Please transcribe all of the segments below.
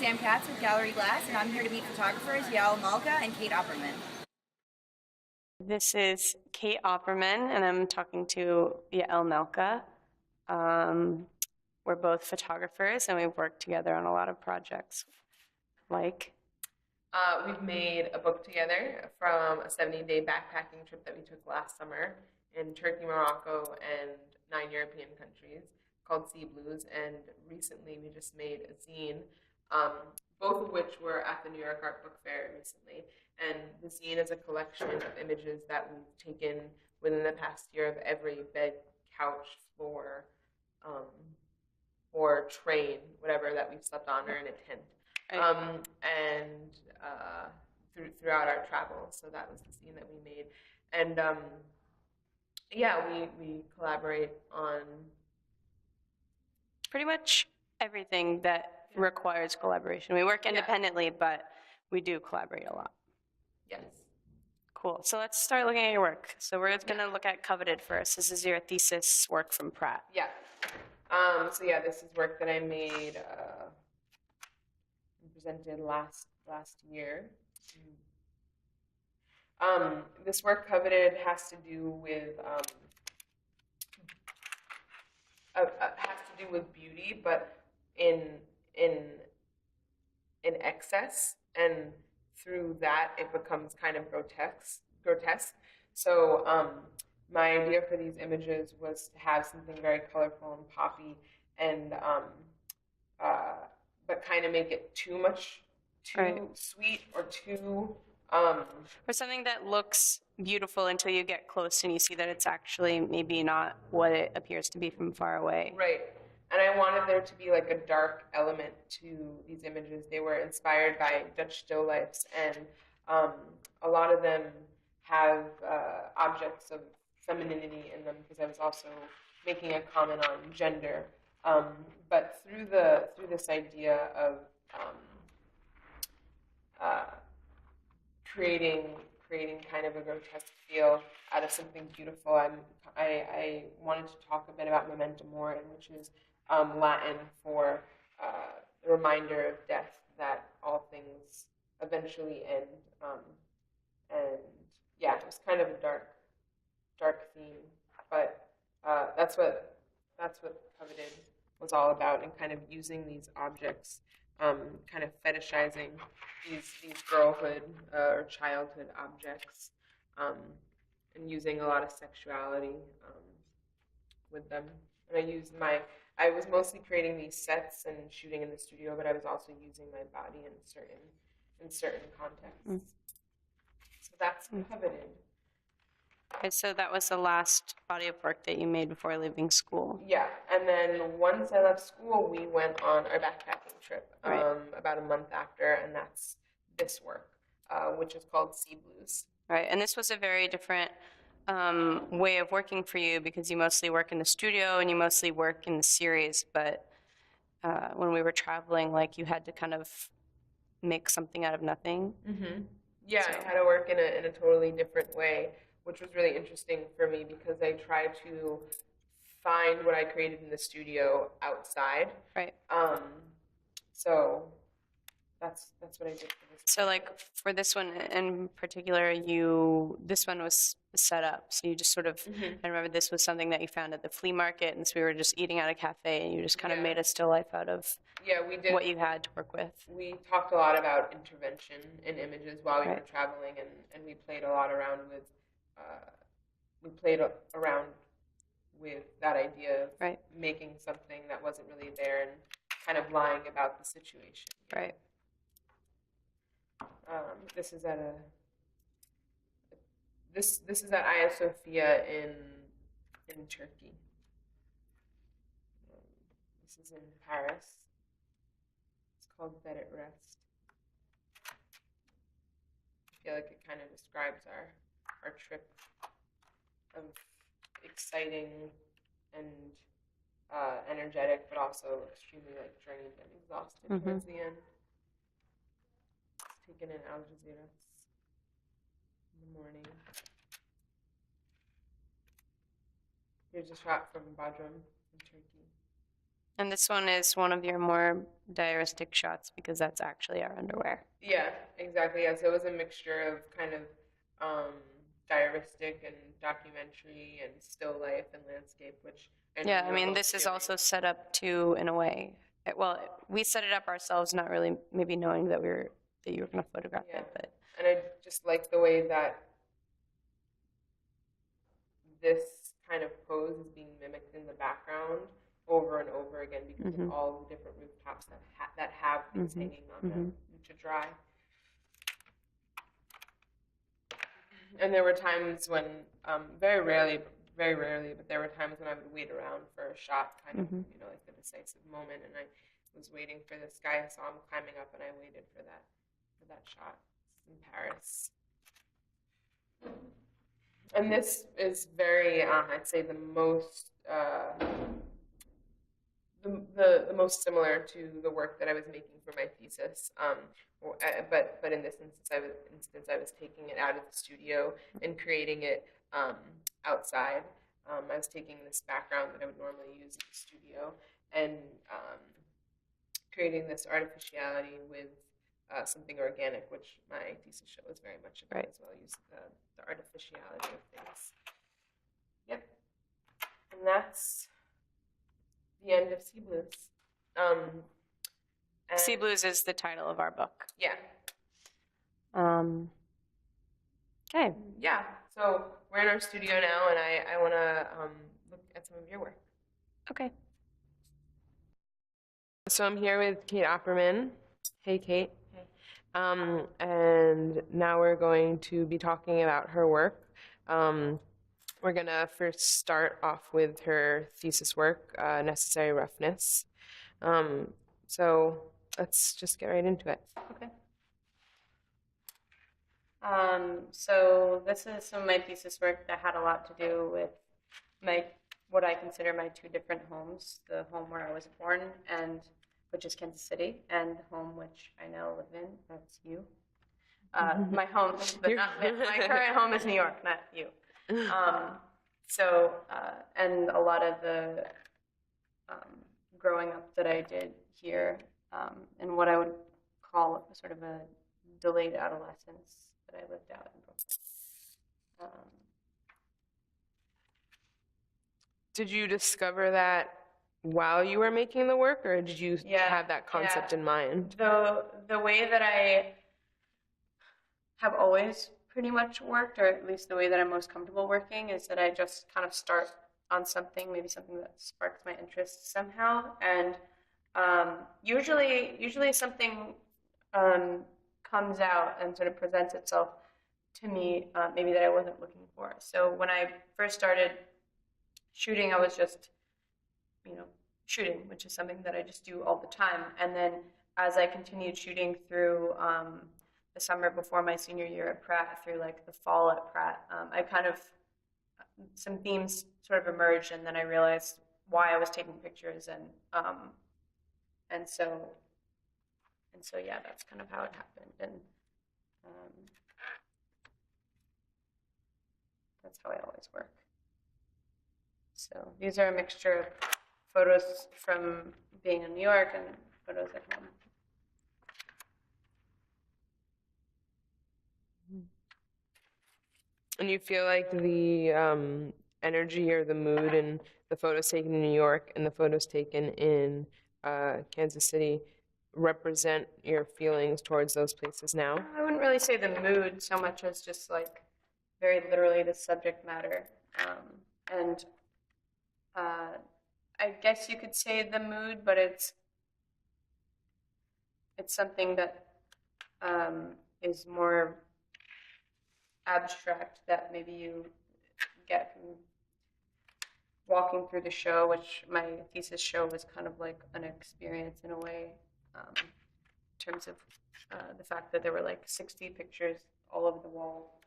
Katz with Gallery Glass, and I'm here to meet photographers Yael Malka and Cait Oppermann. This is Cait Oppermann, and I'm talking to Yael Malka. We're both photographers, and we've worked together on a lot of projects. We've made a book together from a 70-day backpacking trip that we took last summer in Turkey, Morocco, and 9 European countries called Sea Blues. And recently we just made a zine, both of which were at the New York Art Book Fair recently. And the zine is a collection of images that we've taken within the past year of every bed, couch, floor, or train, whatever that we've slept on, or in a tent. Throughout our travels. So that was the scene that we made. And we collaborate on Pretty much everything that requires collaboration. We work independently, but we do collaborate a lot. Yes. Cool. So let's start looking at your work. So we're going to look at Coveted first. This is your thesis work from Pratt. Yeah. This is work that I made and presented last year. This work, Coveted, has to do with beauty, but in excess, and through that it becomes kind of grotesque. So my idea for these images was to have something very colorful and poppy, and but kind of make it too sweet or too or something that looks beautiful until you get close and you see that it's actually maybe not what it appears to be from far away. Right. And I wanted there to be like a dark element to these images. They were inspired by Dutch still lifes, and a lot of them have objects of femininity in them, because I was also making a comment on gender. But through this idea of creating kind of a grotesque feel out of something beautiful, I wanted to talk a bit about memento mori, which is Latin for the reminder of death, that all things eventually end. It was kind of a dark theme, but that's what Coveted was all about, and kind of using these objects, kind of fetishizing these girlhood or childhood objects, and using a lot of sexuality with them. And I was mostly creating these sets and shooting in the studio, but I was also using my body in certain contexts. So that's Coveted. Okay, so that was the last body of work that you made before leaving school. Yeah, and then once I left school, we went on our backpacking trip about a month after, and that's this work, which is called Sea Blues. Right, and this was a very different way of working for you, because you mostly work in the studio and you mostly work in the series, but when we were traveling, you had to kind of make something out of nothing. Mm-hmm. Yeah, so I had to work in a totally different way, which was really interesting for me, because I tried to find what I created in the studio outside. Right. So that's what I did for this. So for this one in particular, this one was set up. So you just sort of, I remember this was something that you found at the flea market, and so we were just eating at a cafe, and you just kind of made a still life out of we did what you had to work with. We talked a lot about intervention in images while we were traveling, and we played a lot around with that idea of making something that wasn't really there and kind of lying about the situation. Right. This is at Hagia Sophia in Turkey. This is in Paris. It's called Bed at Rest. I feel like it kind of describes our trip of exciting and energetic, but also extremely drained and exhausted towards the end. It's taken in Algeciras in the morning. Here's a shot from Bodrum in Turkey. And this one is one of your more diaristic shots because that's actually our underwear. Yeah, exactly. Yeah, so it was a mixture of kind of diaristic and documentary and still life and landscape, which I know Yeah, I you were mean, both this is doing. also set up too, in a way. Well, we set it up ourselves, not really maybe knowing that you were going to photograph Yeah. it, but And I just like the way that this kind of pose is being mimicked in the background over and over again because of all the different rooftops that have things hanging on them to dry. And there were times when, very rarely, but there were times when I would wait around for a shot, kind of, like the decisive moment, and I was waiting for this guy. I saw him climbing up, and I waited for that shot. It's in Paris. And this is very, I'd say, the most the most similar to the work that I was making for my thesis. But in this instance, I was taking it out of the studio and creating it outside. I was taking this background that I would normally use in the studio and creating this artificiality with something organic, which my thesis show is very much about as well. Use the artificiality of things. Yep, and that's the end of Sea Blues. Sea Blues is the title of our book. Yeah. Okay. Yeah. So we're in our studio now, and I want to look at some of your work. Okay. So I'm here with Cait Oppermann. Hey, Cait. Hey. And now we're going to be talking about her work. We're going to first start off with her thesis work, Necessary Roughness. So let's just get right into it. Okay. So this is some of my thesis work that had a lot to do with what I consider my two different homes, the home where I was born, and which is Kansas City, and the home which I now live in, that's you. My home, but not my current home is New York, not you. And a lot of the growing up that I did here, and what I would call sort of a delayed adolescence that I lived out in Brooklyn. Did you discover that while you were making the work, or did you have that concept in mind? The way that I have always pretty much worked, or at least the way that I'm most comfortable working, is that I just kind of start on something, maybe something that sparks my interest somehow, and usually something comes out and sort of presents itself to me, maybe that I wasn't looking for. So when I first started shooting, I was just, shooting, which is something that I just do all the time. And then as I continued shooting through the summer before my senior year at Pratt, through like the fall at Pratt, I kind of, some themes sort of emerged, and then I realized why I was taking pictures, and so yeah, that's kind of how it happened, and that's how I always work. So these are a mixture of photos from being in New York and photos at home. And you feel like the energy or the mood in the photos taken in New York and the photos taken in Kansas City represent your feelings towards those places now? I wouldn't really say the mood so much as just like very literally the subject matter. And I guess you could say the mood, but it's something that is more abstract that maybe you get from walking through the show, which my thesis show was kind of like an experience in a way, in terms of the fact that there were like 60 pictures all over the wall,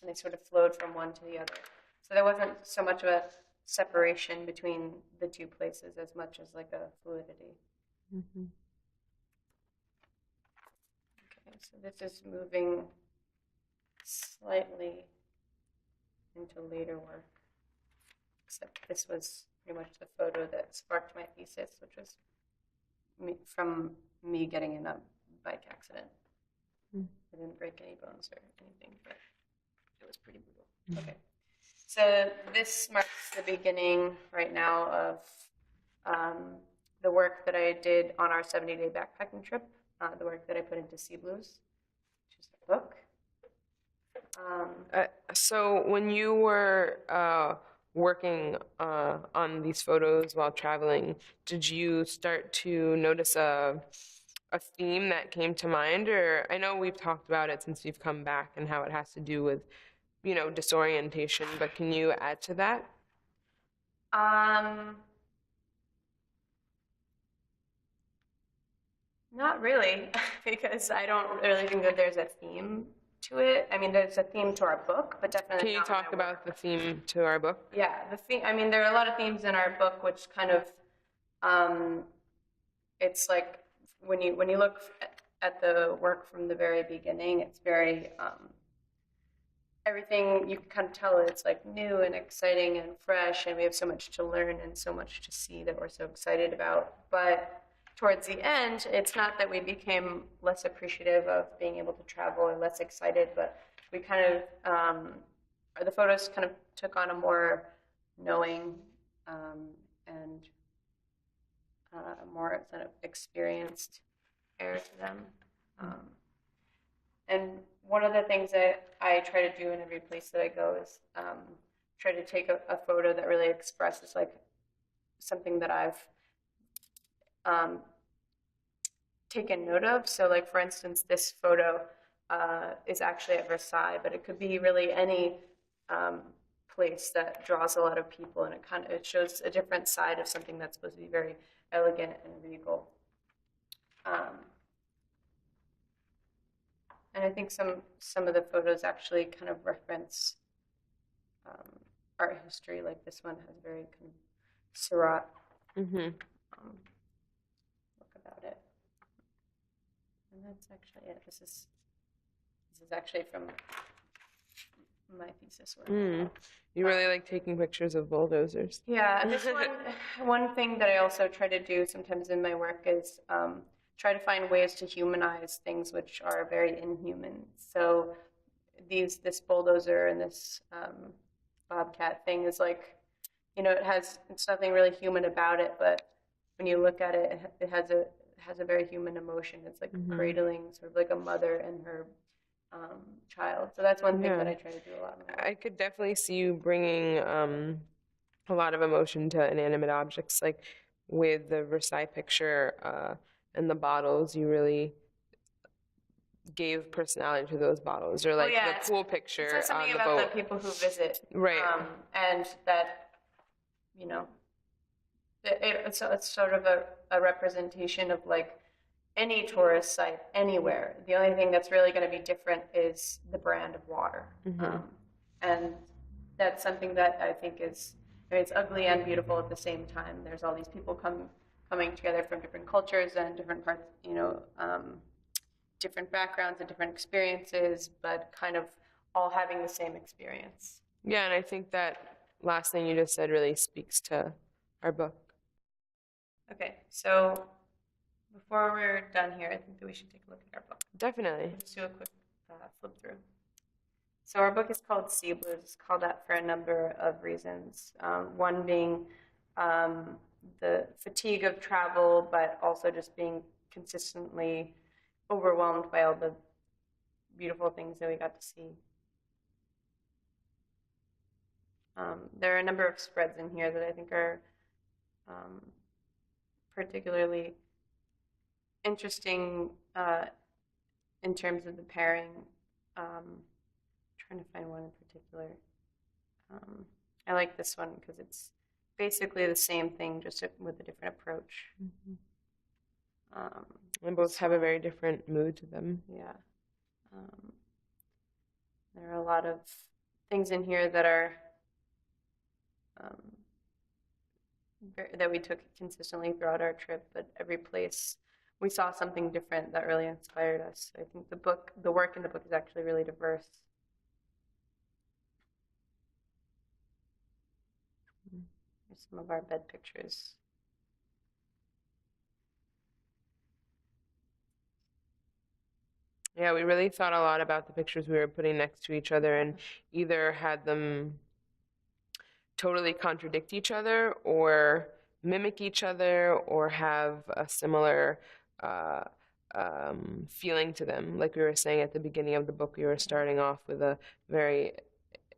and they sort of flowed from one to the other. So there wasn't so much of a separation between the two places as much as like a fluidity. Mm-hmm. Okay, so this is moving slightly into later work, except this was pretty much the photo that sparked my thesis, which was from me getting in a bike accident. I didn't break any bones or anything, but it was pretty brutal. Okay. So this marks the beginning right now of the work that I did on our 70-day backpacking trip, the work that I put into Sea Blues, which is the book. So when you were working on these photos while traveling, did you start to notice a theme that came to mind? Or I know we've talked about it since you've come back and how it has to do with, disorientation, but can you add to that? Not really, because I don't really think that there's a theme to it. I mean, there's a theme to our book, but definitely Can you not talk my about work. the theme to our book? Yeah, the theme. I mean, there are a lot of themes in our book, which kind of, it's like when you look at the work from the very beginning, it's very everything you can kind of tell it's like new and exciting and fresh, and we have so much to learn and so much to see that we're so excited about. But towards the end, it's not that we became less appreciative of being able to travel or less excited, but we kind of, the photos kind of took on a more knowing and a more kind of experienced air to them. And one of the things that I try to do in every place that I go is try to take a photo that really expresses like something that I've taken note of. So like, for instance, this photo is actually at Versailles, but it could be really any place that draws a lot of people, and it shows a different side of something that's supposed to be very elegant and regal. And I think some of the photos actually kind of reference art history. Like this one has very kind of Seurat look about it. And that's actually it. This is actually from my thesis work. You really like taking pictures of bulldozers. Yeah, this one thing that I also try to do sometimes in my work is try to find ways to humanize things which are very inhuman. So this bulldozer and this bobcat thing is like, it's nothing really human about it, but when you look at it, it has a very human emotion. It's like cradling, sort of like a mother and her child. So that's one thing that I try to do a lot more. I could definitely see you bringing a lot of emotion to inanimate objects, like with the Versailles picture and the bottles. You really gave personality to those bottles, or like the cool picture it says something on the about boat. the people who visit, Right. And that it's sort of a representation of like any tourist site anywhere. The only thing that's really going to be different is the brand of water, and that's something that I think is, it's ugly and beautiful at the same time. There's all these people coming together from different cultures and different parts, different backgrounds and different experiences, but kind of all having the same experience. Yeah, and I think that last thing you just said really speaks to our book. Okay, so before we're done here, I think that we should take a look at our book. Definitely. Let's do a quick flip through. So our book is called Sea Blues. It's called that for a number of reasons. One being the fatigue of travel, but also just being consistently overwhelmed by all the beautiful things that we got to see. There are a number of spreads in here that I think are particularly interesting in terms of the pairing. Trying to find one in particular. I like this one because it's basically the same thing, just with a different approach. And both have a very different mood to them. Yeah. There are a lot of things in here that are that we took consistently throughout our trip, but every place we saw something different that really inspired us. I think the work in the book is actually really diverse. Here's some of our bed pictures. Yeah, we really thought a lot about the pictures we were putting next to each other and either had them totally contradict each other or mimic each other or have a similar uh, feeling to them. Like we were saying at the beginning of the book, we were starting off with a very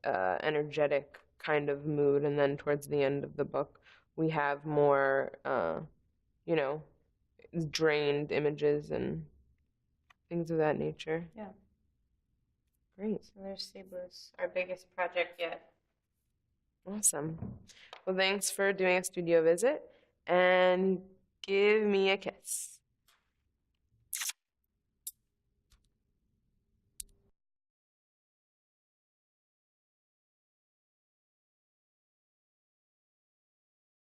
energetic kind of mood, and then towards the end of the book, we have more, you know, drained images and things of that nature. Yeah. Great. So there's Ceebus, our biggest project yet. Awesome. Well, thanks for doing a studio visit, and give me a kiss.